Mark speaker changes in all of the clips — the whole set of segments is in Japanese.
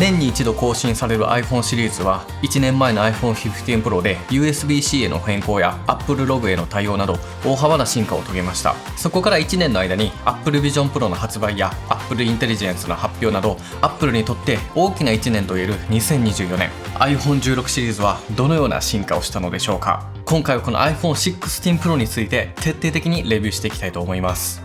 Speaker 1: 年に一度更新される iPhone シリーズは1年前の iPhone 15 Pro で USB-C への変更や Apple Log への対応など大幅な進化を遂げました。そこから1年の間に Apple Vision Pro の発売や Apple Intelligence の発表など Apple にとって大きな1年といえる2024年 iPhone 16シリーズはどのような進化をしたのでしょうか。今回はこの iPhone 16 Pro について徹底的にレビューしていきたいと思います。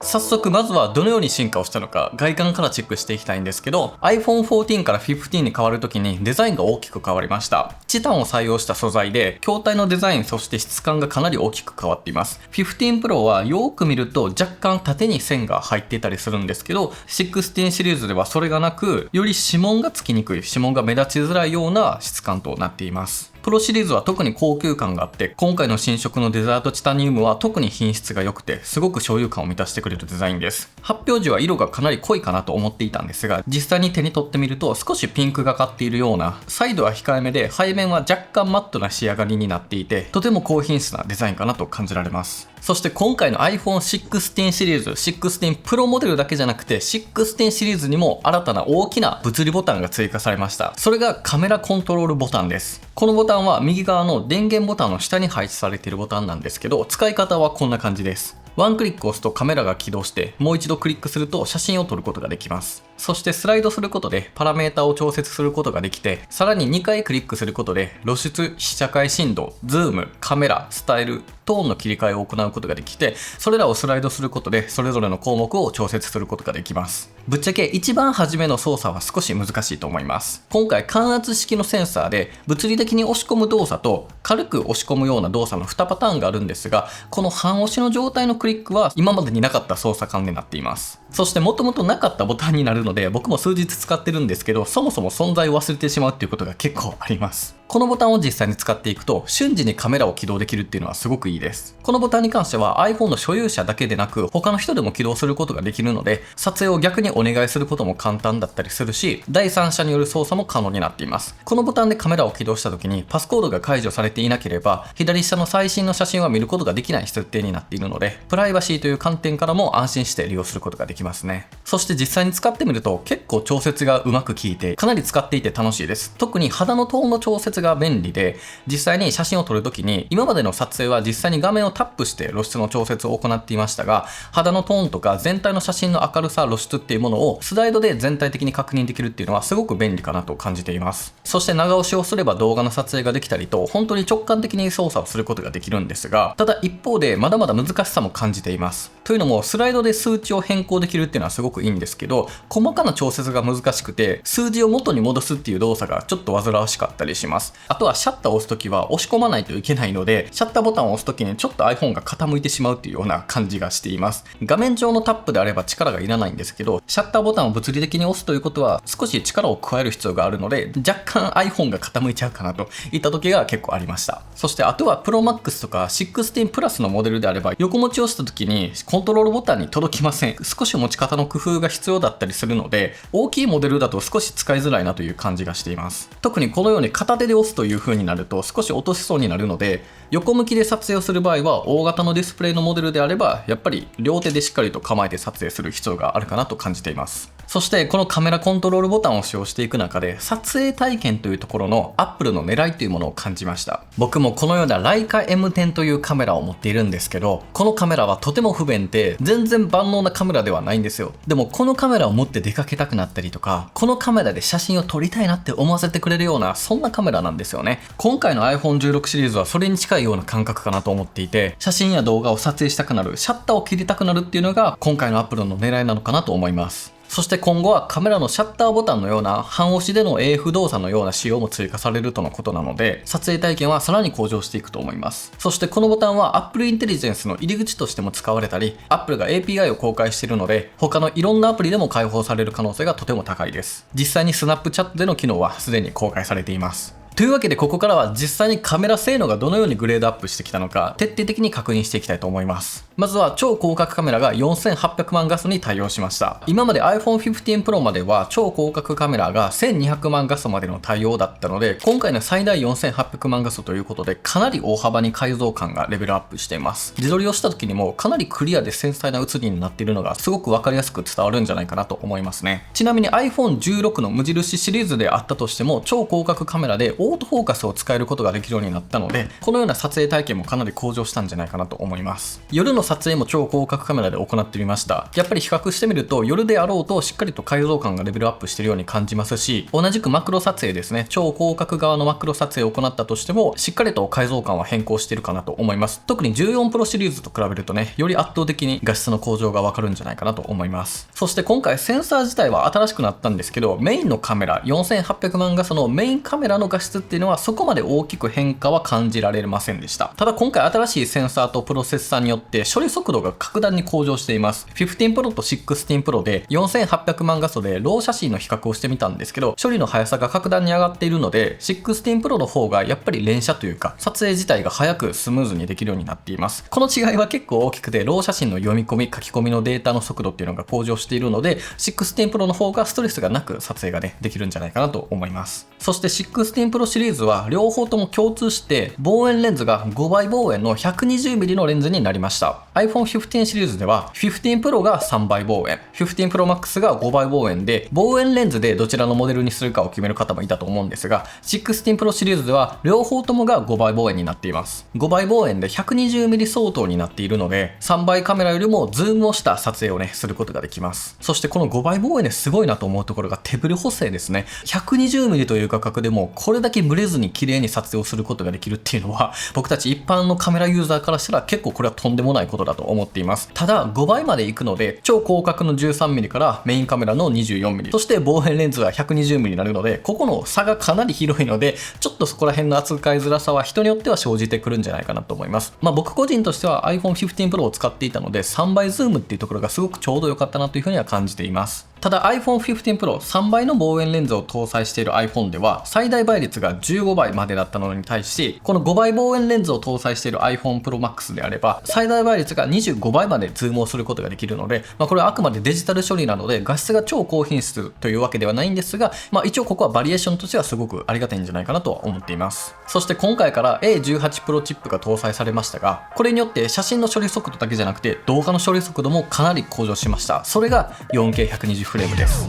Speaker 1: 早速まずはどのように進化をしたのか外観からチェックしていきたいんですけど、 iPhone 14から15に変わるときにデザインが大きく変わりました。チタンを採用した素材で筐体のデザインそして質感がかなり大きく変わっています。15 Pro はよく見ると若干縦に線が入っていたりするんですけど、16シリーズではそれがなく、より指紋がつきにくい、指紋が目立ちづらいような質感となっています。プロシリーズは特に高級感があって、今回の新色のデザートチタニウムは特に品質が良くてすごく所有感を満たしてくれるデザインです。発表時は色がかなり濃いかなと思っていたんですが、実際に手に取ってみると少しピンクがかっているような、サイドは控えめで背面は若干マットな仕上がりになっていて、とても高品質なデザインかなと感じられます。そして今回の iPhone 16シリーズ、16 Pro モデルだけじゃなくて16シリーズにも新たな大きな物理ボタンが追加されました。それがカメラコントロールボタンです。このボタンは右側の電源ボタンの下に配置されているボタンなんですけど、使い方はこんな感じです。ワンクリックを押すとカメラが起動して、もう一度クリックすると写真を撮ることができます。そしてスライドすることでパラメータを調節することができて、さらに2回クリックすることで露出、被写界深度、ズーム、カメラ、スタイル、トーンの切り替えを行うことができて、それらをスライドすることでそれぞれの項目を調節することができます。ぶっちゃけ一番初めの操作は少し難しいと思います。今回感圧式のセンサーで物理的に押し込む動作と軽く押し込むような動作の2パターンがあるんですが、この半押しの状態のクリックは今までになかった操作感になっています。そしてもともとなかったボタンになるので、僕も数日使ってるんですけど、そもそも存在を忘れてしまうっていうことが結構あります。このボタンを実際に使っていくと瞬時にカメラを起動できるっていうのはすごくいいです。このボタンに関しては iPhone の所有者だけでなく他の人でも起動することができるので、撮影を逆にお願いすることも簡単だったりするし、第三者による操作も可能になっています。このボタンでカメラを起動した時にパスコードが解除されていなければ左下の最新の写真は見ることができない設定になっているので、プライバシーという観点からも安心して利用することができますね。そして実際に使ってみると結構調節がうまく効いて、かなり使っていて楽しいです。特に肌のトーンの調節が便利で、実際に写真を撮るときに今までの撮影は実際に画面をタップして露出の調節を行っていましたが、肌のトーンとか全体の写真の明るさ、露出っていうものをスライドで全体的に確認できるっていうのはすごく便利かなと感じています。そして長押しをすれば動画の撮影ができたりと、本当に直感的に操作をすることができるんですが、ただ一方でまだまだ難しさも感じています。というのもスライドで数値を変更できるっていうのはすごくいいんですけど、細かな調節が難しくて数字を元に戻すっていう動作がちょっと煩わしかったりします。あとはシャッターを押すときは押し込まないといけないので、シャッターボタンを押すときにちょっと iPhone が傾いてしまうっていうような感じがしています。画面上のタップであれば力がいらないんですけど、シャッターボタンを物理的に押すということは少し力を加える必要があるので、若干 iPhone が傾いちゃうかなといった時が結構ありました。そしてあとは Pro Max とか16 Plus のモデルであれば横持ちをした時にコントロールボタンに届きません。少し持ち方の工夫が必要だったりするので、大きいモデルだと少し使いづらいなという感じがしています。特にこのように片手で押すという風になると少し落としそうになるので、横向きで撮影をする場合は大型のディスプレイのモデルであればやっぱり両手でしっかりと構えて撮影する必要があるかなと感じています。そしてこのカメラコントロールボタンを使用していく中で撮影体験というところの Apple の狙いというものを感じました。僕もこのような Leica M10 というカメラを持っているんですけど、このカメラはとても不便で全然万能なカメラではないんですよ。でもこのカメラを持って出かけたくなったりとか、このカメラで写真を撮りたいなって思わせてくれるような、そんなカメラなんですよね。今回の iPhone 16シリーズはそれに近いような感覚かなと思っていて、写真や動画を撮影したくなる、シャッターを切りたくなるっていうのが今回の Apple の狙いなのかなと思います。そして今後はカメラのシャッターボタンのような半押しでの AF 動作のような仕様も追加されるとのことなので、撮影体験はさらに向上していくと思います。そしてこのボタンは Apple Intelligence の入り口としても使われたり、Apple が API を公開しているので他のいろんなアプリでも開放される可能性がとても高いです。実際に Snapchat での機能はすでに公開されています。というわけでここからは実際にカメラ性能がどのようにグレードアップしてきたのか徹底的に確認していきたいと思います。まずは超広角カメラが4800万画素に対応しました。今まで iPhone 15 Pro までは超広角カメラが1200万画素までの対応だったので、今回の最大4800万画素ということでかなり大幅に解像感がレベルアップしています。自撮りをした時にもかなりクリアで繊細な写りになっているのがすごく分かりやすく伝わるんじゃないかなと思いますね。ちなみに iPhone 16の無印シリーズであったとしても超広角カメラでオートフォーカスを使えることができるようになったので、このような撮影体験もかなり向上したんじゃないかなと思います。夜の撮影も超広角カメラで行ってみました。やっぱり比較してみると夜であろうとしっかりと解像感がレベルアップしているように感じますし、同じくマクロ撮影ですね、超広角側のマクロ撮影を行ったとしてもしっかりと解像感は変更しているかなと思います。特に14 Pro シリーズと比べるとね、より圧倒的に画質の向上がわかるんじゃないかなと思います。そして今回センサー自体は新しくなったんですけど、メインのカメラ4800万画素のメインカメラの画質っていうのはそこまで大きく変化は感じられませんでした。ただ今回新しいセンサーとプロセッサーによって処理速度が格段に向上しています。15 Pro と16 Pro で4800万画素でロー写真の比較をしてみたんですけど、処理の速さが格段に上がっているので16 Pro の方がやっぱり連写というか撮影自体が早くスムーズにできるようになっています。この違いは結構大きくて、ロー写真の読み込み書き込みのデータの速度っていうのが向上しているので16 Pro の方がストレスがなく撮影がねできるんじゃないかなと思います。そして16 Pro シリーズは両方とも共通して望遠レンズが5倍望遠の 120mm のレンズになりました。 iPhone 15シリーズでは15 Pro が3倍望遠、15 Pro Max が5倍望遠で、望遠レンズでどちらのモデルにするかを決める方もいたと思うんですが、16 Pro シリーズでは両方ともが5倍望遠になっています。5倍望遠で 120mm 相当になっているので3倍カメラよりもズームをした撮影をねすることができます。そしてこの5倍望遠ですごいなと思うところが手ブレ補正ですね。 120mm という画角でもこれだけブレずに綺麗に撮影をすることができるっていうのは、僕たち一般のカメラユーザーからしたら結構これはとんでもないことだと思っています。ただ5倍まで行くので超広角の 13mm からメインカメラの 24mm、 そして望遠レンズが 120mm になるので、ここの差がかなり広いのでちょっとそこら辺の扱いづらさは人によっては生じてくるんじゃないかなと思います。僕個人としては iPhone 15 Pro を使っていたので3倍ズームっていうところがすごくちょうど良かったなというふうには感じています。ただ iPhone 15 Pro 3倍の望遠レンズを搭載している iPhone では最大倍率が15倍までだったのに対し、この5倍望遠レンズを搭載している iPhone Pro Max であれば最大倍率が25倍までズームをすることができるので、これはあくまでデジタル処理なので画質が超高品質というわけではないんですが、一応ここはバリエーションとしてはすごくありがたいんじゃないかなとは思っています。そして今回から A18 Pro チップが搭載されましたが、これによって写真の処理速度だけじゃなくて動画の処理速度もかなり向上しました。それが 4K120 フレームです。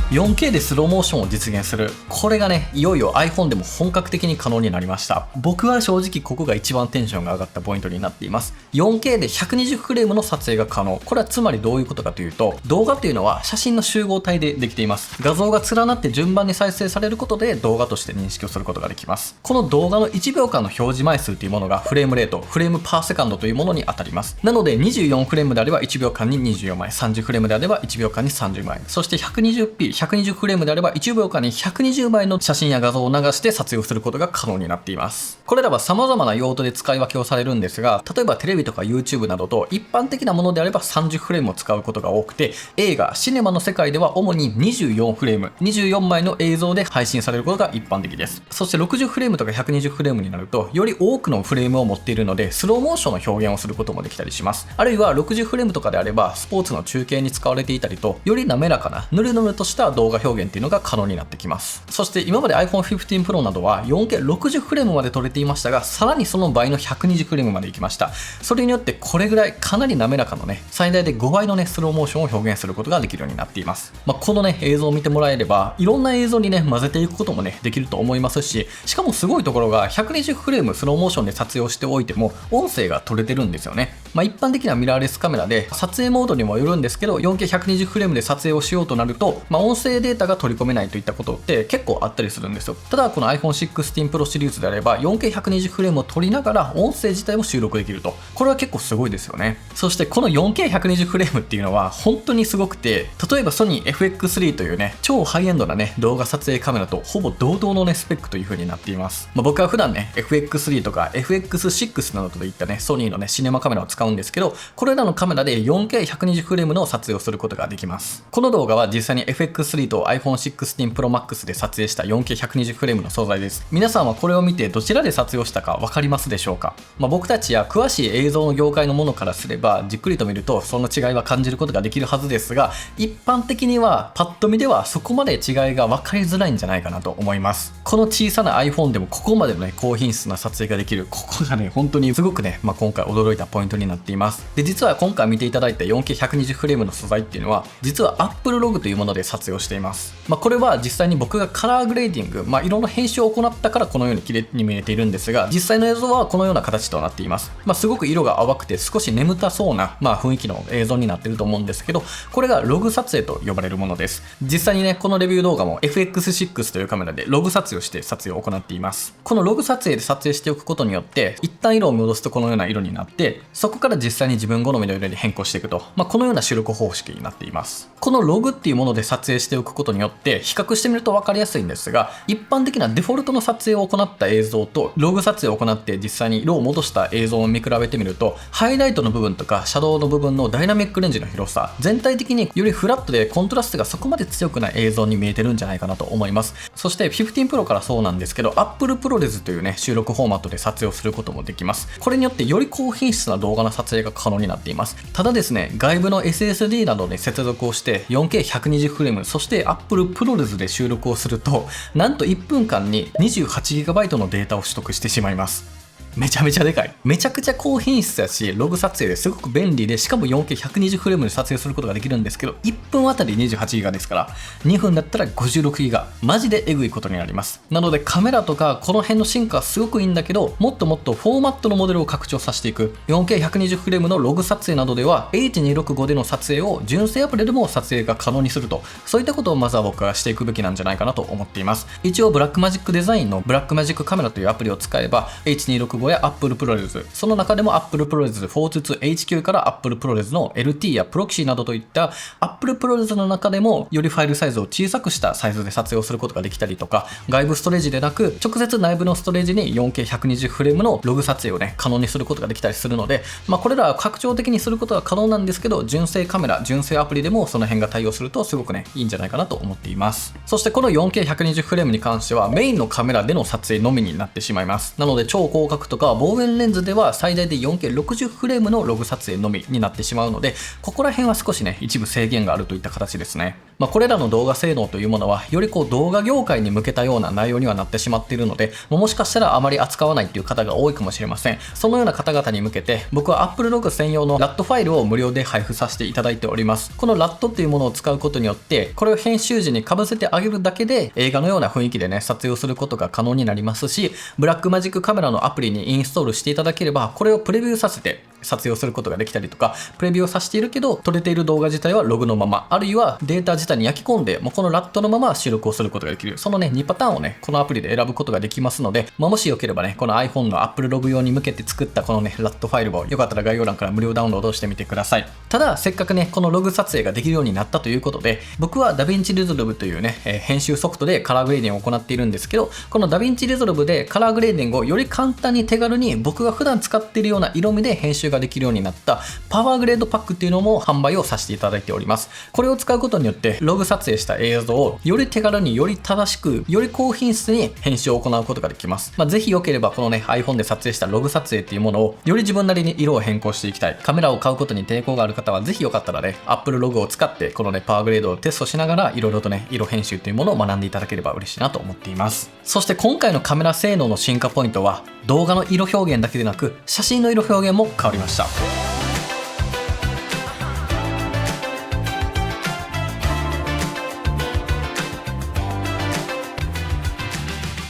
Speaker 1: 4K でスローモーションを実現する、これがねいよいよ iPhone でも本格的に可能になりました。僕は正直ここが一番テンションが上がったポイントになっています。 4K で120フレームの撮影が可能。これはつまりどういうことかというと、動画というのは写真の集合体でできています。画像が連なって順番に再生されることで動画として認識をすることができます。この動画の1秒間の表示枚数というものがフレームレート、フレームパーセカンドというものに当たります。なので24フレームであれば1秒間に24枚、30フレームであれば1秒間に30枚、そして 120p120 フレームであれば1秒間に120枚の写真や画像を流して撮影をすることが可能になっています。これらは様々な用途で使い分けをされるんですが、例えばテレビとか YouTube などと一般的なものであれば30フレームを使うことが多くて、映画シネマの世界では主に24フレーム24枚の映像で配信されることが一般的です。そして60フレームとか120フレームになるとより多くのフレームを持っているのでスローモーションの表現をすることもできたりします。あるいは60フレームとかであればスポーツの中継に使われていたりと、より滑らかなヌルヌルとした動画表現っていうのが可能になってきます。そして今まで iPhone 15 Pro などは 4K60 フレームまで撮れていましたが、さらにその倍の120フレームまで行きました。それによってこれぐらいかなり滑らかのね、最大で5倍のねスローモーションを表現することができるようになっています。このね映像を見てもらえればいろんな映像にね混ぜていくこともねできると思いますし、しかもすごいところが120フレームスローモーションで撮影をしておいても音声が撮れてるんですよね。一般的なミラーレスカメラで撮影モードにもよるんですけど 4K120 フレームで撮影をしようとなると、音声データが取り込めないといったことって結構あったりするんですよ。ただこの iPhone 16 Pro シリーズであれば 4K120 フレームを撮りながら音声自体も収録できると、これは結構すごいですよね。そしてこの 4K120 フレームっていうのは本当にすごくて、例えばソニー FX3 というね超ハイエンドなね動画撮影カメラとほぼ同等のねスペックという風になっています。僕は普段ね FX3 とか FX6 などといったねソニーのねシネマカメラを使うんですけど、これらのカメラで 4K120 フレームの撮影をすることができます。この動画は実際に FX3 と iPhone 16 Pro Max で撮影した 4K120 フレームの素材です。皆さんはこれを見てどちらで撮影をしたか分かりますでしょうか？僕たちや詳しい映像の業界のものからすればじっくりと見るとその違いは感じることができるはずですが、一般的にはパッと見ではそこまで違いが分かりづらいんじゃないかなと思います。この小さな iPhone でもここまでのね高品質な撮影ができる、ここがね本当にすごくね、今回驚いたポイントになっています。で実は今回見ていただいた 4K120 フレームの素材っていうのは実は Apple Log というもので撮影をしています。これは実際に僕がカラーグレーディング、色の編集を行ったからこのように綺麗に見えているんですが、実際の映像はこのような形となっています。すごく色が淡くて少し眠たそうな、雰囲気の映像になっていると思うんですけど、これがログ撮影と呼ばれるものです。実際にねこのレビュー動画も FX6 というカメラでログ撮影をして撮影を行っています。このログ撮影で撮影しておくことによって一旦色を戻すとこのような色になって、そこから実際に自分好みの色に変更していくと、このような収録方式になっています。このログっていうもので撮影しておくことによって比較してみると分かりやすいんですが、一般的なデフォルトの撮影を行った映像とログ撮影を行って実際に色を戻した映像を見比べてみると、ハイライトの部分とかシャドウの部分のダイナミックレンジの広さ、全体的によりフラットでコントラストがそこまで強くない映像に見えてるんじゃないかなと思います。そして15 Pro からそうなんですけど Apple ProRes というね収録フォーマットで撮影をすることもできます。これによってより高品質な動画の撮影が可能になっています。ただですね、外部の SSD などに接続をして 4K120 フレーム、そして Apple ProRes で収録をすると、なんと1分間に 28GB のデータを取得してしまいます。めちゃめちゃでかい。めちゃくちゃ高品質だし、ログ撮影ですごく便利で、しかも 4K120 フレームで撮影することができるんですけど、1分あたり28ギガですから、2分だったら56ギガ。マジでエグいことになります。なのでカメラとかこの辺の進化はすごくいいんだけど、もっともっとフォーマットのモデルを拡張させていく。4K120 フレームのログ撮影などでは、H265 での撮影を純正アプリでも撮影が可能にすると、そういったことをまずは僕はしていくべきなんじゃないかなと思っています。一応ブラックマジックデザインのブラックマジックカメラというアプリを使えば、H265や Apple ProRes、その中でも Apple ProRes 422HQ から Apple ProRes の LT や Proxy などといった Apple ProRes の中でもよりファイルサイズを小さくしたサイズで撮影をすることができたりとか、外部ストレージでなく直接内部のストレージに 4K120 フレームのログ撮影をね可能にすることができたりするので、これらは拡張的にすることは可能なんですけど、純正カメラ、純正アプリでもその辺が対応するとすごくねいいんじゃないかなと思っています。そしてこの 4K120 フレームに関してはメインのカメラでの撮影のみになってしまいます。なので超広角とか望遠レンズでは最大で 4K60 フレームのログ撮影のみになってしまうので、ここら辺は少しね一部制限があるといった形ですね。これらの動画性能というものはより動画業界に向けたような内容にはなってしまっているので、もしかしたらあまり扱わないっていう方が多いかもしれません。そのような方々に向けて僕は Apple Log 専用の LAT ファイルを無料で配布させていただいております。この LAT っていうものを使うことによって、これを編集時に被せてあげるだけで映画のような雰囲気でね撮影をすることが可能になりますし、ブラックマジックカメラのアプリにインストールしていただければ、これをプレビューさせて撮影をすることができたりとか、プレビューをさせているけど撮れている動画自体はログのまま、あるいはデータ自体に焼き込んでこの LAT のまま収録をすることができる、そのね2パターンをねこのアプリで選ぶことができますので、もしよければねこの iPhone の Apple Log 用に向けて作ったこのね LAT ファイルをよかったら概要欄から無料ダウンロードしてみてください。ただせっかくねこのログ撮影ができるようになったということで、僕は DaVinci Resolve というね、編集ソフトでカラーグレーディングを行っているんですけど、この DaVinci Resolve でカラーグレーディングをより簡単に手軽に僕が普段使っているような色味で編集ができるようになったパワーグレードパックっていうのも販売をさせていただいております。これを使うことによってログ撮影した映像をより手軽により正しくより高品質に編集を行うことができます。ぜひよければこのね iPhone で撮影したログ撮影っていうものをより自分なりに色を変更していきたい、カメラを買うことに抵抗がある方はぜひよかったらね Apple Log を使ってこのねパワーグレードをテストしながらいろいろとね色編集というものを学んでいただければ嬉しいなと思っています。そして今回のカメラ性能の進化ポイントは動画の色表現だけでなく写真の色表現も変わりました。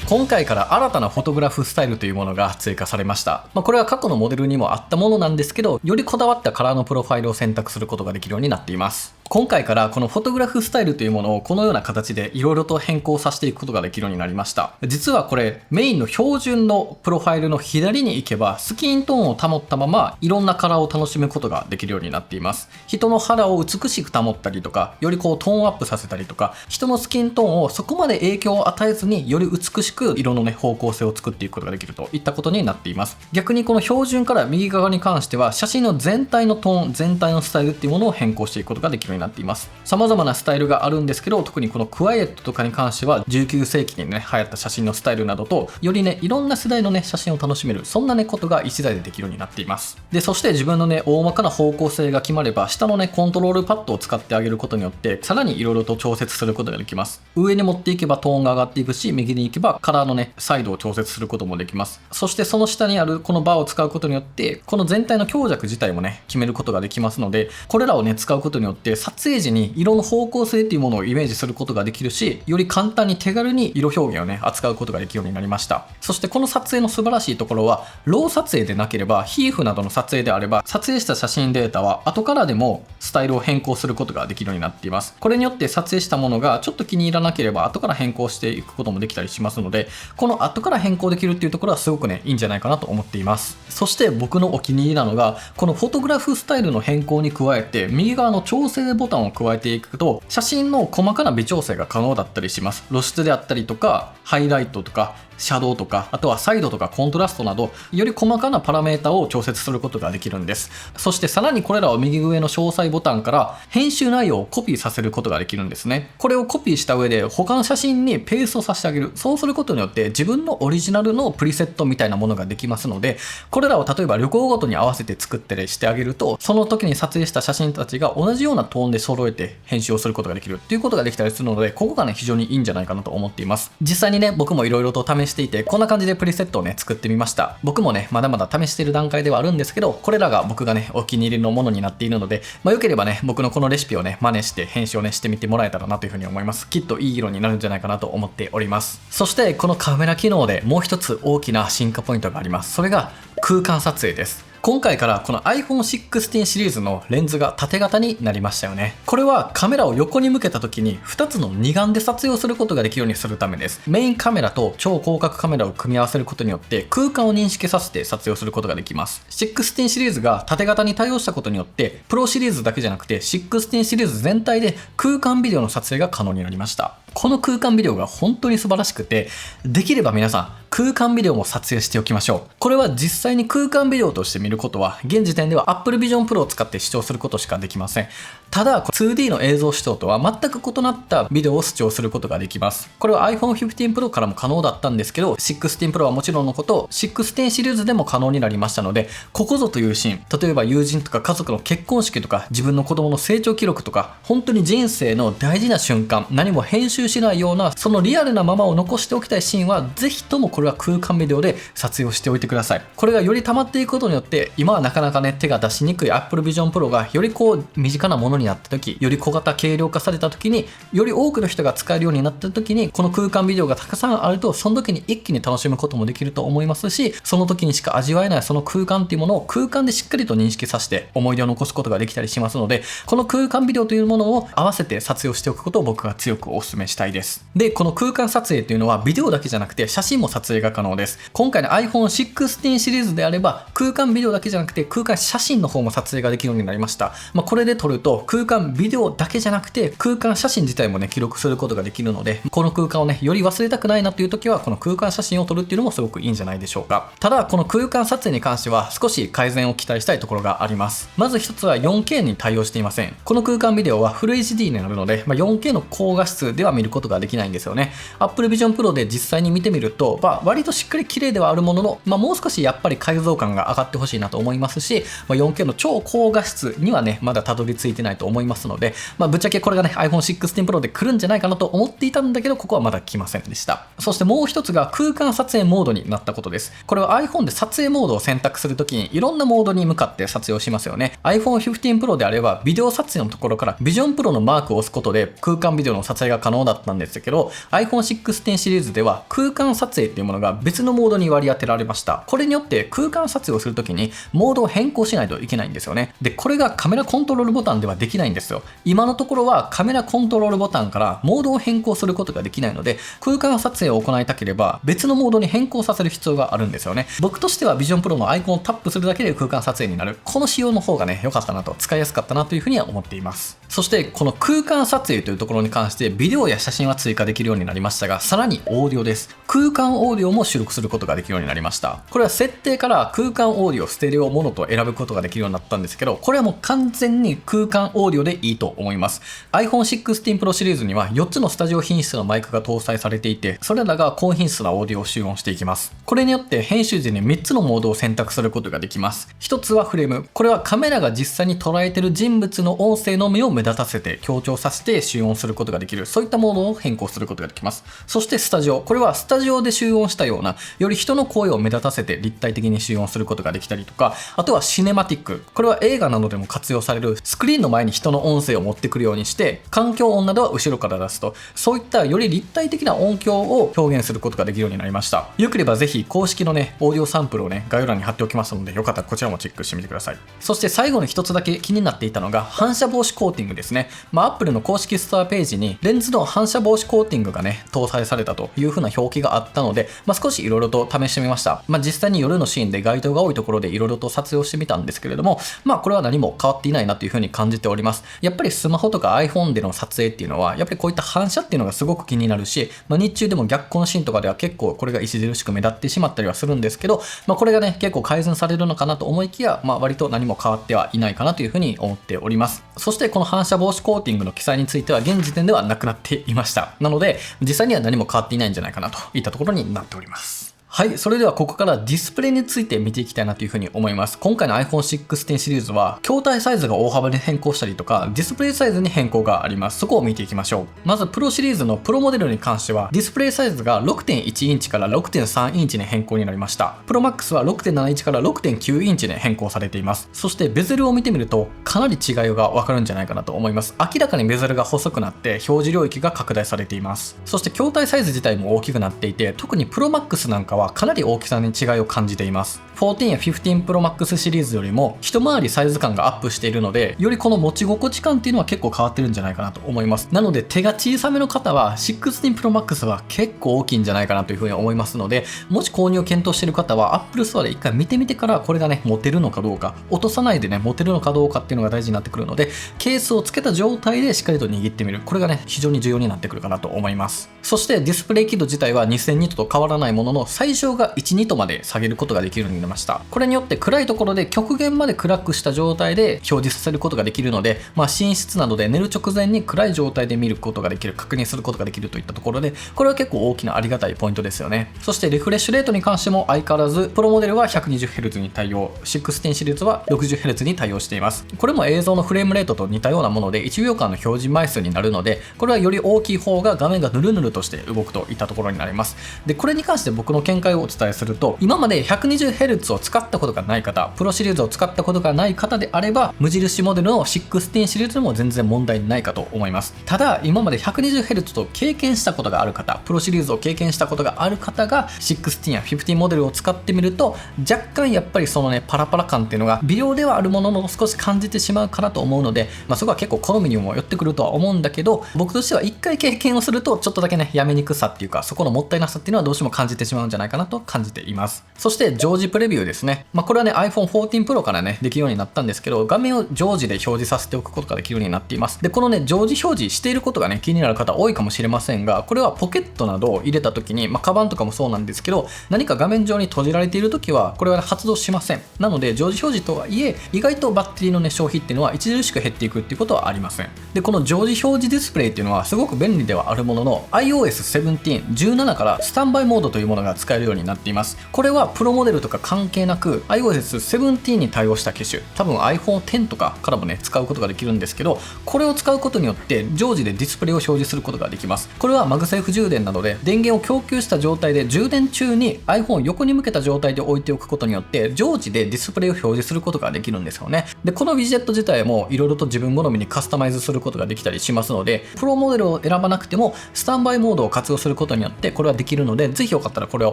Speaker 1: 今回から新たなフォトグラフスタイルというものが追加されました。これは過去のモデルにもあったものなんですけど、よりこだわったカラーのプロファイルを選択することができるようになっています。今回からこのフォトグラフスタイルというものをこのような形でいろいろと変更させていくことができるようになりました。実はこれメインの標準のプロファイルの左に行けばスキントーンを保ったままいろんなカラーを楽しむことができるようになっています。人の肌を美しく保ったりとか、よりトーンアップさせたりとか、人のスキントーンをそこまで影響を与えずにより美しく色の方向性を作っていくことができるといったことになっています。逆にこの標準から右側に関しては写真の全体のトーン、全体のスタイルっていうものを変更していくことができるようになっています。様々なスタイルがあるんですけど、特にこのクワイエットとかに関しては19世紀に流行った写真のスタイルなどとよりいろんな世代の写真を楽しめる、そんなことが一台でできるようになっています。で、そして自分の大まかな方向性が決まれば下のコントロールパッドを使ってあげることによってさらにいろいろと調節することができます。上に持っていけばトーンが上がっていくし、右に行けばカラーのサイドを調節することもできます。そしてその下にあるこのバーを使うことによってこの全体の強弱自体も決めることができますので、これらを使うことによって撮影時に色の方向性っていうものをイメージすることができるし、より簡単に手軽に色表現を扱うことができるようになりました。そしてこの撮影の素晴らしいところは、ロー撮影でなければ皮膚などの撮影であれば撮影した写真データは後からでもスタイルを変更することができるようになっています。これによって撮影したものがちょっと気に入らなければ後から変更していくこともできたりしますので、この後から変更できるっていうところはすごくいいんじゃないかなと思っています。そして僕のお気に入りなのが、このフォトグラフスタイルの変更に加えて右側の調整ボタンを加えていくと写真の細かな微調整が可能だったりします。露出であったりとかハイライトとかシャドウとか、あとはサイドとかコントラストなどより細かなパラメータを調節することができるんです。そしてさらにこれらを右上の詳細ボタンから編集内容をコピーさせることができるんですね。これをコピーした上で他の写真にペーストさせてあげる。そうすることによって自分のオリジナルのプリセットみたいなものができますので、これらを例えば旅行ごとに合わせて作ったりしてあげると、その時に撮影した写真たちが同じようなトーンで揃えて編集をすることができるっていうことができたりするので、ここが非常にいいんじゃないかなと思っています。実際に僕もいろいろと試していて、こんな感じでプリセットを作ってみました。僕もまだまだ試している段階ではあるんですけど、これらが僕がお気に入りのものになっているので、良ければ僕のこのレシピを真似して編集をしてみてもらえたらなというふうに思います。きっといい色になるんじゃないかなと思っております。そしてこのカメラ機能でもう一つ大きな進化ポイントがあります。それが空間撮影です。今回からこの iPhone 16シリーズのレンズが縦型になりましたよね。これはカメラを横に向けた時に2つの二眼で撮影をすることができるようにするためです。メインカメラと超広角カメラを組み合わせることによって空間を認識させて撮影をすることができます。16シリーズが縦型に対応したことによって、プロシリーズだけじゃなくて16シリーズ全体で空間ビデオの撮影が可能になりました。この空間ビデオが本当に素晴らしくて、できれば皆さん空間ビデオも撮影しておきましょう。これは実際に空間ビデオとして見ることは現時点では Apple Vision Pro を使って視聴することしかできません。ただ 2D の映像視聴とは全く異なったビデオを視聴することができます。これは iPhone 15 Pro からも可能だったんですけど、16 Pro はもちろんのこと16シリーズでも可能になりましたので、ここぞというシーン、例えば友人とか家族の結婚式とか自分の子供の成長記録とか、本当に人生の大事な瞬間、何も編集しないようなそのリアルなままを残しておきたいシーンはぜひともこれは空間ビデオで撮影をしておいてください。これがより溜まっていくことによって、今はなかなか手が出しにくい Apple Vision Pro がより身近なものになった時、より小型軽量化された時に、より多くの人が使えるようになった時に、この空間ビデオがたくさんあると、その時に一気に楽しむこともできると思いますし、その時にしか味わえないその空間っていうものを空間でしっかりと認識させて思い出を残すことができたりしますので、この空間ビデオというものを合わせて撮影をしておくことを僕が強くお勧めしたいです。で、この空間撮影というのはビデオだけじゃなくて写真も撮影が可能です。今回の iPhone 16シリーズであれば空間ビデオだけじゃなくて空間写真の方も撮影ができるようになりました。これで撮ると空間ビデオだけじゃなくて空間写真自体も記録することができるので、この空間をより忘れたくないなという時はこの空間写真を撮るっていうのもすごくいいんじゃないでしょうか。ただこの空間撮影に関しては少し改善を期待したいところがあります。まず一つは 4K に対応していません。この空間ビデオはフル HD になるので、4K の高画質では見ることができないんですよね。Apple Vision Pro で実際に見てみると、割としっかり綺麗ではあるものの、もう少しやっぱり解像感が上がってほしいなと思いますし、4K の超高画質にはねまだたどり着いてないと思いますので、ぶっちゃけこれがね iPhone 16 Pro で来るんじゃないかなと思っていたんだけど、ここはまだ来ませんでした。そしてもう一つが空間撮影モードになったことです。これは iPhone で撮影モードを選択するときにいろんなモードに向かって撮影をしますよね。 iPhone 15 Pro であればビデオ撮影のところから Vision Pro のマークを押すことで空間ビデオの撮影が可能だったんですけど、 iPhone 16 シリーズでは空間撮影っていうものが別のモードに割り当てられました。これによって空間撮影をするときにモードを変更しないといけないんですよね。でこれがカメラコントロールボタンではできないんですよ。今のところはカメラコントロールボタンからモードを変更することができないので、空間撮影を行いたければ別のモードに変更させる必要があるんですよね。僕としては Vision Pro のアイコンをタップするだけで空間撮影になる、この仕様の方がね良かったなと、使いやすかったなというふうには思っています。そしてこの空間撮影というところに関してビデオや写真は追加できるようになりましたが、さらにオーディオです。空間オーディオも収録することができるようになりました。これは設定から空間オーディオ、ステレオ、モノと選ぶことができるようになったんですけど、これはもう完全に空間オーディオでいいと思います。 iPhone 16 Pro シリーズには4つのスタジオ品質のマイクが搭載されていて、それらが高品質なオーディオを集音していきます。これによって編集時に3つのモードを選択することができます。1つはフレーム、これはカメラが実際に捉えている人物の音声のみを目立たせて強調させて集音することができる、そういったモードを変更することができます。そしてスタジオ、これはスタジオで集音したようなより人の声を目立たせて立体的に集音することができたりとか、あとはシネマティック、これは映画などでも活用されるスクリーンの前に人の音声を持ってくるようにして環境音などは後ろから出すと、そういったより立体的な音響を表現することができるようになりました。よければぜひ公式のねオーディオサンプルをね概要欄に貼っておきますので、よかったらこちらもチェックしてみてください。そして最後に一つだけ気になっていたのが反射防止コーティングですね。Apple の公式ストアページにレンズの反射防止コーティングがね搭載されたという風な表記があったので、少しいろいろと試してみました。実際に夜のシーンで街灯が多いところでいろいろと撮影をしてみたんですけれども、これは何も変わっていないなという風に感じております。やっぱりスマホとか iPhone での撮影っていうのはやっぱりこういった反射っていうのがすごく気になるし、日中でも逆光のシーンとかでは結構これが著しく目立ってしまったりはするんですけど、これがね結構改善されるのかなと思いきや、割と何も変わってはいないかなという風に思っております。そしてこの反射防止コーティングの記載については現時点ではなくなっていました。なので実際には何も変わっていないんじゃないかなといったところになっております。はい、それではここからディスプレイについて見ていきたいなというふうに思います。今回の iPhone 16シリーズは筐体サイズが大幅に変更したりとかディスプレイサイズに変更があります。そこを見ていきましょう。まずプロシリーズのプロモデルに関してはディスプレイサイズが 6.1 インチから 6.3 インチに変更になりました。プロマックスは 6.7 インチから 6.9 インチに変更されています。そしてベゼルを見てみるとかなり違いがわかるんじゃないかなと思います。明らかにベゼルが細くなって表示領域が拡大されています。そして筐体サイズ自体も大きくなっていて、特にプロマックスなんかはかなり大きさに違いを感じています。14や15 Pro Max シリーズよりも一回りサイズ感がアップしているので、よりこの持ち心地感っていうのは結構変わってるんじゃないかなと思います。なので手が小さめの方は16 Pro Max は結構大きいんじゃないかなというふうに思いますので、もし購入を検討している方は Apple Store で一回見てみてからこれがね持てるのかどうか、落とさないでね持てるのかどうかっていうのが大事になってくるので、ケースをつけた状態でしっかりと握ってみる、これがね非常に重要になってくるかなと思います。そしてディスプレイ輝度自体は2000ニットと変わらないものの、最小が1ニットまで下げることができるようになりました。これによって暗いところで極限まで暗くした状態で表示させることができるので、寝室などで寝る直前に暗い状態で見ることができる、確認することができるといったところで、これは結構大きなありがたいポイントですよね。そしてリフレッシュレートに関しても相変わらずプロモデルは 120Hz に対応、16シリーズは 60Hz に対応しています。これも映像のフレームレートと似たようなもので1秒間の表示枚数になるので、これはより大きい方が画面がヌルヌルとして動くといったところになります。でこれに関して僕の見解をお伝えすると、今まで 120Hz を使ったことがない方、プロシリーズを使ったことがない方であれば無印モデルの16シリーズでも全然問題ないかと思います。ただ今まで 120Hz と経験したことがある方、プロシリーズを経験したことがある方が16や15モデルを使ってみると、若干やっぱりそのねパラパラ感っていうのが微量ではあるものの少し感じてしまうかなと思うので、そこは結構好みにも寄ってくるとは思うんだけど、僕としては一回経験をするとちょっとだけねやめにくさっていうか、そこのもったいなさっていうのはどうしても感じてしまうんじゃないかなと感じています。そして常時プレビューですね。これはね iPhone 14 Pro からねできるようになったんですけど、画面を常時で表示させておくことができるようになっています。でこのね常時表示していることがね気になる方多いかもしれませんが、これはポケットなどを入れた時に、カバンとかもそうなんですけど、何か画面上に閉じられている時はこれは、発動しません。なので常時表示とはいえ意外とバッテリーのね消費っていうのは著しく減っていくっていうことはありません。でこの常時表示ディスプレイっていうのはすごく便利ではあるものの、 iOS 17、17からスタンバイモードというものが使えるようになっています。これはプロモデルとか関係なく iOS17 に対応した機種、多分 iPhone X とかからもね使うことができるんですけど、これを使うことによって常時でディスプレイを表示することができます。これはマグセーフ充電などで電源を供給した状態で充電中に iPhone を横に向けた状態で置いておくことによって常時でディスプレイを表示することができるんですよね。でこのウィジェット自体もいろいろと自分好みにカスタマイズすることができたりしますので、プロモデルを選ばなくてもスタンバイモードを活用することによってこれはできるので、ぜひよかったらこれは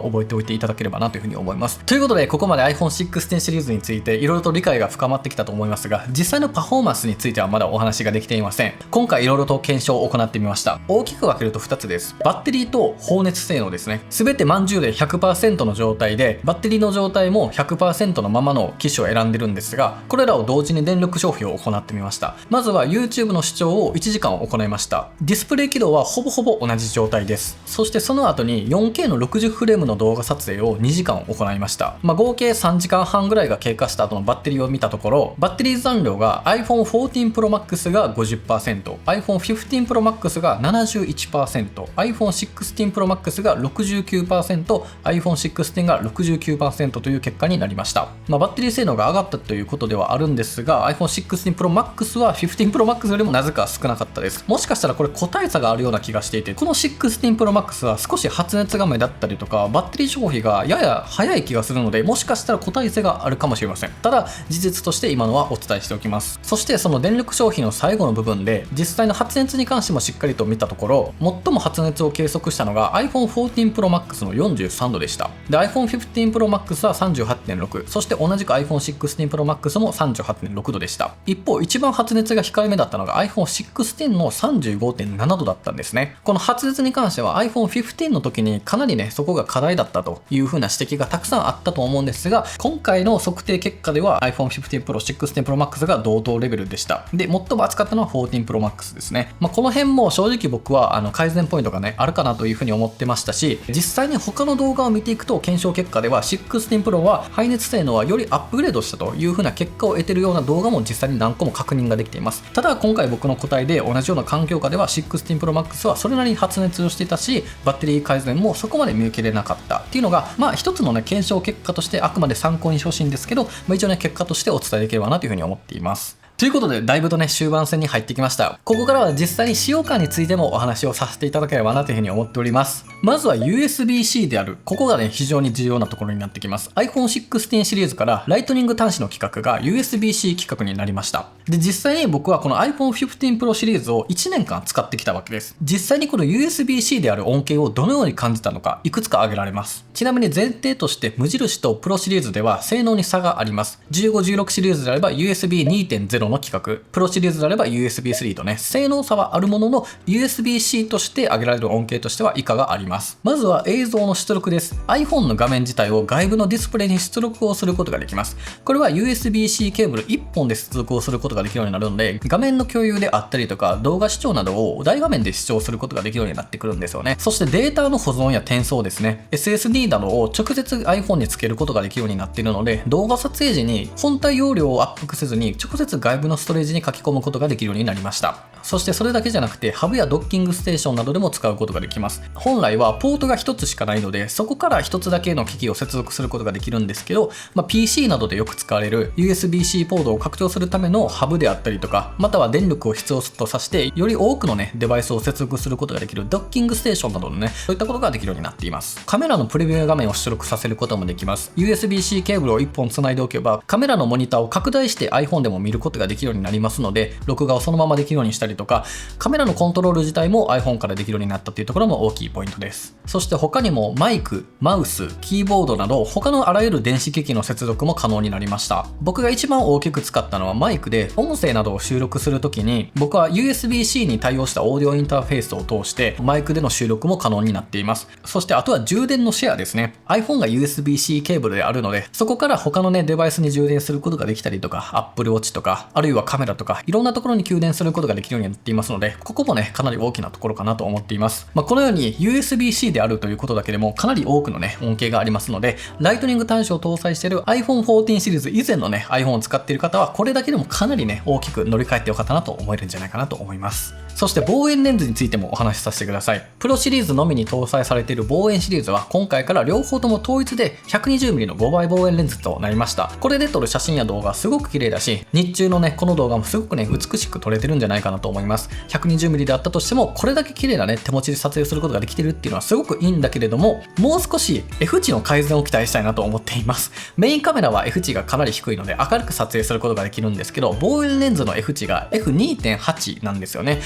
Speaker 1: 覚えておいていただければなというふうに思います。ということでここまで iPhone 16シリーズについていろいろと理解が深まってきたと思いますが、実際のパフォーマンスについてはまだお話ができていません。今回いろいろと検証を行ってみました。大きく分けると2つです。バッテリーと放熱性能ですね。全て満充電 100% の状態で、バッテリーの状態も 100% のままの機種を選んでるんですが、これらを同時に電力消費を行ってみました。まずは YouTube の視聴を1時間行いました。ディスプレイ起動はほぼほぼ同じ状態です。そしてその後に 4K の60フレームの動画撮影を2時間行いました。合計3時間半ぐらいが経過した後のバッテリーを見たところ、バッテリー残量が iPhone 14 Pro Max が 50%、iPhone 15 Pro Max が 71%、iPhone 16 Pro Max が 69%、iPhone 16が 69% という結果になりました。バッテリー性能が上がったということではあるんですが、iPhone 16 Pro Max は15 Pro Max よりもなぜか少なかったです。もしかしたらこれ個体差があるような気がしていて、この16 Pro Max は少し発熱が目だったりとか、バッテリー消費がやや早い気がするので、もしかしたら個体差があるかもしれません。ただ事実として今のはお伝えしておきます。そしてその電力消費の最後の部分で実際の発熱に関してもしっかりと見たところ、最も発熱を計測したのが iPhone 14 Pro Max の43度でした。で iPhone 15 Pro Max は 38.6、 そして同じく iPhone 16 Pro Max も 38.6 度でした。一方一番発熱が控えめだったのが iPhone 16の 35.7 度だったんですね。この発熱に関しては iPhone 15の時にかなりねそこが課題だったという風な指摘がたくさんあったと思うんですが、今回の測定結果では iPhone 15 Pro、16 Pro Max が同等レベルでした。で最も熱かったのは14 Pro Max ですね。この辺も正直僕は改善ポイントがねあるかなという風に思ってましたし、実際に他の動画を見ていくと検証結果では16 Pro は排熱性能はよりアップグレードしたという風な結果を得てるような動画も実際に何個も確認ができています。ただ今回僕の答えで同じような環境下では16 Pro Max はそれなりに発熱をしていたし、バッテリー改善もそこまで見受けれなかったっていうのが一つのね検証結果としてあくまで参考にしてほしいんですけど、一応ね結果としてお伝えできればなという風に思っています。ということでだいぶとね終盤戦に入ってきました。ここからは実際に使用感についてもお話をさせていただければなというふうに思っております。まずは USB-C である、ここがね非常に重要なところになってきます。 iPhone 16シリーズからライトニング端子の規格が USB-C 規格になりました。で実際に僕はこの iPhone 15 Pro シリーズを1年間使ってきたわけです。実際にこの USB-C である恩恵をどのように感じたのかいくつか挙げられます。ちなみに前提として無印と Pro シリーズでは性能に差があります。15、16シリーズであれば USB2.0 の規格、プロシリーズであれば USB3 とね性能差はあるものの USB-C として挙げられる恩恵としては以下があります。まずは映像の出力です。 iPhone の画面自体を外部のディスプレイに出力をすることができます。これは USB-C ケーブル1本で出力をすることができるようになるので、画面の共有であったりとか動画視聴などを大画面で視聴することができるようになってくるんですよね。そしてデータの保存や転送ですね、 SSD などを直接 iPhone につけることができるようになっているので、動画撮影時に本体容量を圧迫せずに直接外部のストレージに書き込むことができるようになりました。そしてそれだけじゃなくてハブやドッキングステーションなどでも使うことができます。本来はポートが1つしかないのでそこから1つだけの機器を接続することができるんですけど、PC などでよく使われる USB-C ポートを拡張するためのハブであったりとか、または電力を必要とさせてより多くのねデバイスを接続することができるドッキングステーションなどのねそういったことができるようになっています。カメラのプレビュー画面を出力させることもできます。 USB-C ケーブルを1本つないでおけばカメラのモニターを拡大して iPhone でも見ることができるようになりますので、録画をそのままできるようにしたりとか、カメラのコントロール自体も iPhone からできるようになったというところも大きいポイントです。そして他にもマイク、マウス、キーボードなど他のあらゆる電子機器の接続も可能になりました。僕が一番大きく使ったのはマイクで、音声などを収録するときに僕は USB-C に対応したオーディオインターフェースを通してマイクでの収録も可能になっています。そしてあとは充電のシェアですね。 iPhone が USB-C ケーブルであるのでそこから他のねデバイスに充電することができたりとか、 Apple Watch とかあるいはカメラとかいろんなところに給電することができるようになっていますので、ここもねかなり大きなところかなと思っています。このように USB-C であるということだけでもかなり多くのね恩恵がありますので、ライトニング端子を搭載している iPhone 14シリーズ以前のね iPhone を使っている方はこれだけでもかなりね大きく乗り換えてよかったなと思えるんじゃないかなと思います。そして望遠レンズについてもお話しさせてください。プロシリーズのみに搭載されている望遠シリーズは今回から両方とも統一で 120mm の5倍望遠レンズとなりました。これで撮る写真や動画はすごく綺麗だし、日中のねこの動画もすごくね美しく撮れてるんじゃないかなと思います。 120mm であったとしてもこれだけ綺麗なね手持ちで撮影することができてるっていうのはすごくいいんだけれども、もう少し F 値の改善を期待したいなと思っています。メインカメラは F 値がかなり低いので明るく撮影することができるんですけど、望遠レンズの F 値が F2.8 なんですよね。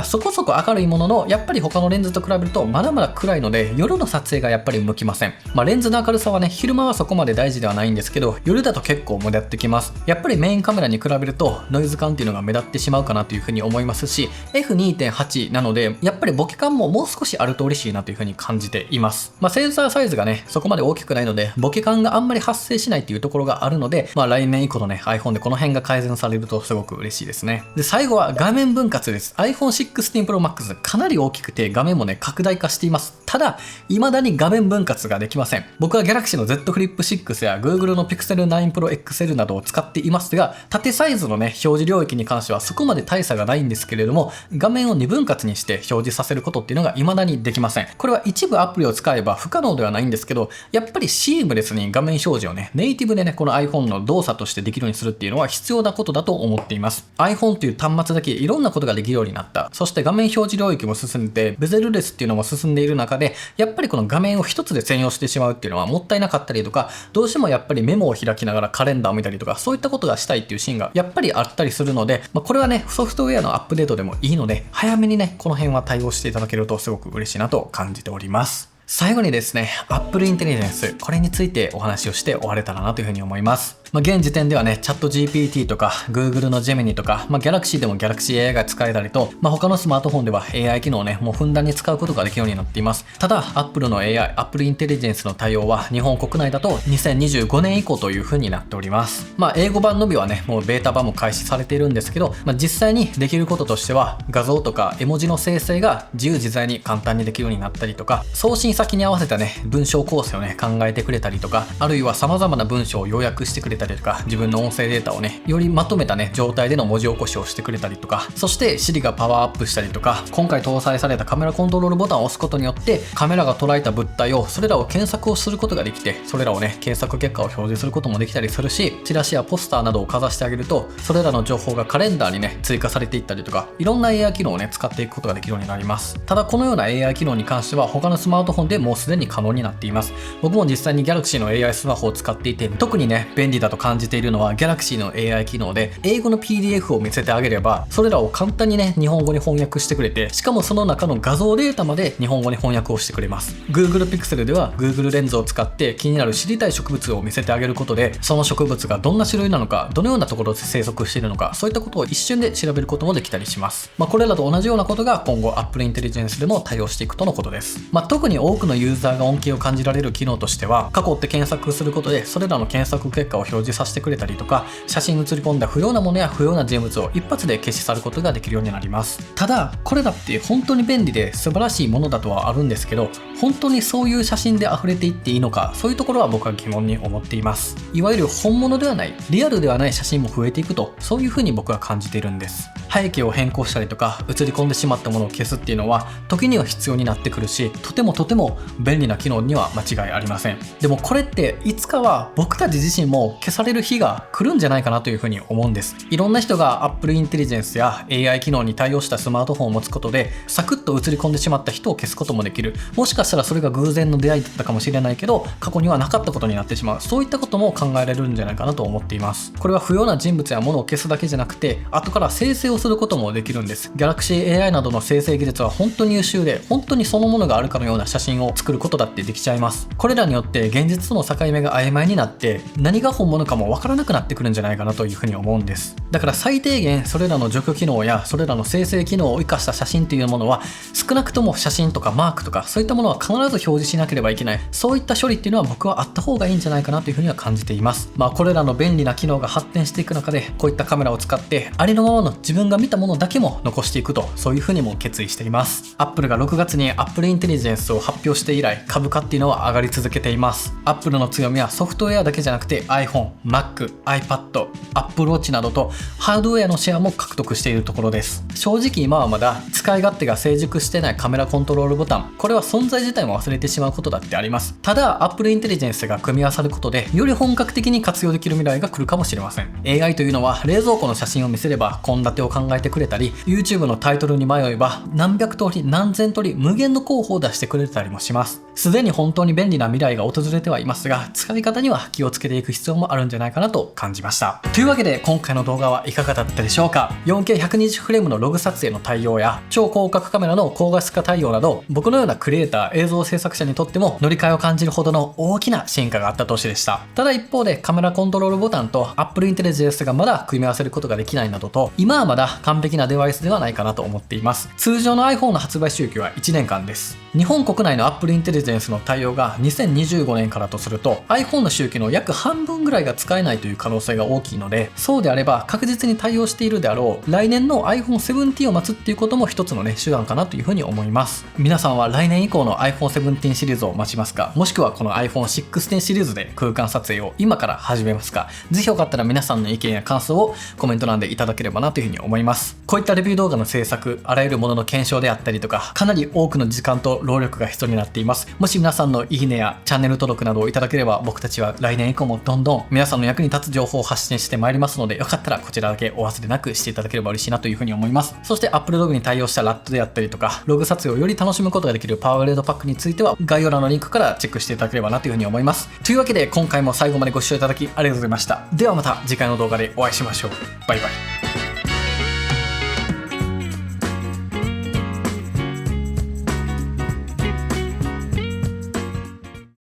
Speaker 1: そこそこ明るいものの、やっぱり他のレンズと比べるとまだまだ暗いので夜の撮影がやっぱり向きません。レンズの明るさはね昼間はそこまで大事ではないんですけど、夜だと結構目立ってきます。やっぱりメインカメラに比べるとノイズ感っていうのが目立ってしまうかなというふうに思いますし、 F2.8 なのでやっぱりボケ感ももう少しあると嬉しいなというふうに感じています。センサーサイズがねそこまで大きくないのでボケ感があんまり発生しないっていうところがあるので、来年以降のね iPhone でこの辺が改善されるとすごく嬉しいですね。で最後は画面分割です。 iPhone 16 Pro Max かなり大きくて画面もね拡大化しています。ただ未だに画面分割ができません。僕は Galaxy の Z Flip 6や Google の Pixel 9 Pro XL などを使っていますが、縦サイズのね表示領域に関してはそこまで大差がないんですけれども、画面を2分割にして表示させることっていうのが未だにできません。これは一部アプリを使えば不可能ではないんですけど、やっぱりシームレスに画面表示をねネイティブでねこの iPhone の動作としてできるようにするっていうのは必要なことだと思っています。 iPhone という端末だけいろんなことができるようになった。そして画面表示領域も進んでベゼルレスっていうのも進んでいる中で、やっぱりこの画面を一つで専用してしまうっていうのはもったいなかったりとか、どうしてもやっぱりメモを開きながらカレンダーを見たりとかそういったことがしたいっていうシーンがやっぱりあったりするので、これはねソフトウェアのアップデートでもいいので早めにねこの辺は対応していただけるとすごく嬉しいなと感じております。最後にですね、Apple Intelligence、これについてお話をして終われたらなというふうに思います。現時点ではね、チャット GPT とか Google の Gemini とか、Galaxy でも Galaxy AI が使えたりと、他のスマートフォンでは AI 機能をね、もうふんだんに使うことができるようになっています。ただ、Apple の AI、Apple Intelligence の対応は日本国内だと2025年以降というふうになっております。英語版のみはね、もうベータ版も開始されているんですけど、実際にできることとしては、画像とか絵文字の生成が自由自在に簡単にできるようになったりとか、送信先に合わせたね、文章構成をね、考えてくれたりとか、あるいは様々な文章を要約してくれたりとか、自分の音声データをね、よりまとめたね、状態での文字起こしをしてくれたりとか、そして Siri がパワーアップしたりとか、今回搭載されたカメラコントロールボタンを押すことによって、カメラが捉えた物体を、それらを検索をすることができて、それらをね、検索結果を表示することもできたりするし、チラシやポスターなどをかざしてあげると、それらの情報がカレンダーにね、追加されていったりとか、いろんな AI 機能をね、使っていくことができるようになります。ただ、このような AI 機能に関しては、他のスマートフォンでもうすでに可能になっています。僕も実際に Galaxy の AI スマホを使っていて、特にね、便利だと感じているのは Galaxy の AI 機能で、英語の PDF を見せてあげれば、それらを簡単にね、日本語に翻訳してくれて、しかもその中の画像データまで日本語に翻訳をしてくれます。Google Pixel では Google レンズを使って気になる知りたい植物を見せてあげることで、その植物がどんな種類なのか、どのようなところで生息しているのか、そういったことを一瞬で調べることもできたりします。これらと同じようなことが今後 Apple Intelligence でも対応していくとのことです。特に多くのユーザーが恩恵を感じられる機能としては、過去って検索することでそれらの検索結果を表示させてくれたりとか、写真に写り込んだ不要なものや不要な人物を一発で消し去ることができるようになります。ただこれらって本当に便利で素晴らしいものだとはあるんですけど、本当にそういう写真で溢れていっていいのか、そういうところは僕は疑問に思っています。いわゆる本物ではない、リアルではない写真も増えていくと、そういうふうに僕は感じているんです。背景を変更したりとか、写り込んでしまったものを消すっていうのは時には必要になってくるし、とても便利な機能には間違いありません。でもこれっていつかは僕たち自身も消される日が来るんじゃないかなというふうに思うんです。いろんな人が Apple Intelligence や AI 機能に対応したスマートフォンを持つことで、サクッと映り込んでしまった人を消すこともできる。もしかしたらそれが偶然の出会いだったかもしれないけど、過去にはなかったことになってしまう。そういったことも考えられるんじゃないかなと思っています。これは不要な人物や物を消すだけじゃなくて、後から生成をすることもできるんです。 Galaxy AI などの生成技術は本当に優秀で、本当にそのものがあるかのような写真を作ることだってできちゃいます。これらによって現実との境目が曖昧になって、何が本物かもわからなくなってくるんじゃないかなというふうに思うんです。だから最低限それらの除去機能やそれらの生成機能を生かした写真というものは、少なくとも写真とかマークとかそういったものは必ず表示しなければいけない。そういった処理っていうのは僕はあった方がいいんじゃないかなというふうには感じています。これらの便利な機能が発展していく中で、こういったカメラを使ってありのままの自分分が見たものだけも残していくと、そういうふうにも決意しています。Apple が6月に Apple Intelligence を発表して以来、株価っていうのは上がり続けています。Apple の強みはソフトウェアだけじゃなくて iPhone、Mac、iPad、Apple Watch などとハードウェアのシェアも獲得しているところです。正直今はまだ使い勝手が成熟してないカメラコントロールボタン、これは存在自体も忘れてしまうことだってあります。ただ Apple Intelligence が組み合わさることでより本格的に活用できる未来が来るかもしれません。 AI というのは冷蔵庫の写真を見せれば献立を考えてくれたり、 YouTube のタイトルに迷えば何百通り何千通り無限の候補を出してくれたりもします。すでに本当に便利な未来が訪れてはいますが、使い方には気をつけていく必要もあるんじゃないかなと感じました。というわけで今回の動画はいかがだったでしょうか。 4K120 フレームのログ撮影の対応や超広角カメラの高画質化対応など、僕のようなクリエイター、映像制作者にとっても乗り換えを感じるほどの大きな進化があった年でした。ただ一方でカメラコントロールボタンと Apple Intelligence がまだ組み合わせることができないなどと、今はまだ完璧なデバイスではないかなと思っています。通常の iPhone の発売周期は1年間です。日本国内の Apple Intelligence の対応が2025年からとすると iPhone の周期の約半分ぐらいが使えないという可能性が大きいので、そうであれば確実に対応しているであろう来年の iPhone 17を待つっていうことも一つのね手段かなというふうに思います。皆さんは来年以降の iPhone 17シリーズを待ちますか、もしくはこの iPhone 16シリーズで空間撮影を今から始めますか。ぜひよかったら皆さんの意見や感想をコメント欄でいただければなというふうに思います。こういったレビュー動画の制作、あらゆるものの検証であったりとか、かなり多くの時間と労力が必要になっています。もし皆さんのいいねやチャンネル登録などをいただければ、僕たちは来年以降もどんどん皆さんの役に立つ情報を発信してまいりますので、よかったらこちらだけお忘れなくしていただければ嬉しいなというふうに思います。そして Apple Log に対応した LAT であったりとか、ログ撮影をより楽しむことができるパワーグレードパックについては概要欄のリンクからチェックしていただければなというふうに思います。というわけで今回も最後までご視聴いただきありがとうございました。ではまた次回の動画でお会いしましょう。バイバイ。